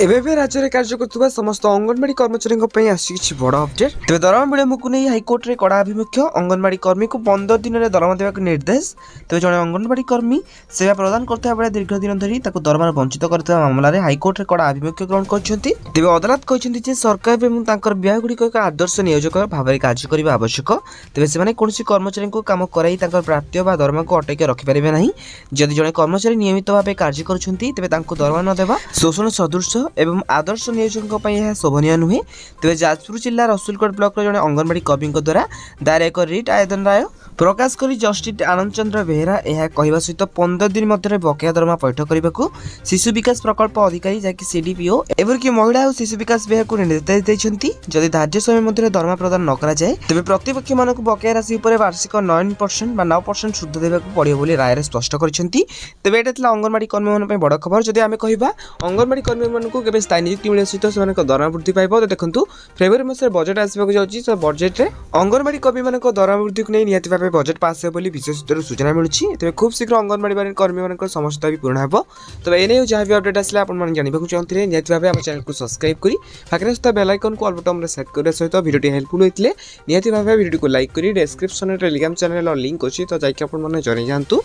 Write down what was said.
एबे राज्य में कार्य कर समस्त अंगनवाड़ी कर्मचारी आसी बड़ अपडेट तेज दरमा विलम्ब को नहीं हाइकोर्ट में कड़ा आभिमुख्य अंगनवाड़ी कर्मी को 15 दिन में दरमा देवा निर्देश तेज जड़े अंगनवाड़ी कर्मी सेवा प्रदान करता बेले दीर्घ दिन धरी दरमा वंचित करता मामलें हाइकोर्ट में कड़ा आभिमुख्य ग्रहण कर अदालत कहते सरकार और विभागुड़िक एक आदर्श नियोजक भाव में कार्य करने आवश्यक तेज से कौन कर्मचारी को कम कराई प्राप्य दरमा को अटक रखिपारे ना जदि जड़े कर्मचारी नियमित भाव कार्य करें दरमा न देवा शोषण सदृश एवं आदर्श नियोजक यह शोभनीय नुहे तेज जाजपुर जिला रसुलगढ़ ब्लॉक जड़े अंगनवाड़ी कर्मी द्वारा दायर एक रिट आवेदन राय प्रकाश कर जस्टिस आनंद चंद्र बेहेरा यह कहवा सहित 15 दिन मध्य बकेया दरमा पैठ करने को शिशु विकास प्रकल्प अधिकारी जैक सीडीपीओ एवंकि महिला और शिशु विकास विभाग को निर्देश देते जदि धार्य समय मध्य दरमा प्रदान न करा जाए तेज प्रतिपक्ष मान बकेया राशि वार्षिक 9% 9% सुध देवाक पड़े राय स्पष्ट करते तेज यहाँ अंगनवाड़ी कर्मी बड़ खबर जदि आम कह अंगनवाड़ी कर्मी मानक स्थायी नियुक्ति मिले सहित से दरमा वृद्धि पाइब तो देखो फेब्रुआरी मास बजेट आसवाक जाऊँगी बजेट में अंगनवाड़ी कर्मी मान दरमा वृद्धि को नहीं निहत भाव बजेट पास हो विशेष सूचना मिली तेज खूब शीघ्र अंगनवाड़ी कर्मी मान समस्या भी पूर्ण हो तब एने जहाँ भी अपडेट आसे आप जानवाक चाहते निहत भाव आम चैनल को सब्सक्राइब करी पाखे सहित बेल आइकन को ऑल बटन सेट करने सहित वीडियो हेल्पफुल होते निहत भाव वीडियो को लाइक करी डिस्क्रिप्शन में टेलीग्राम चैनल लिंक अच्छी तो जाकि आप जन जातु।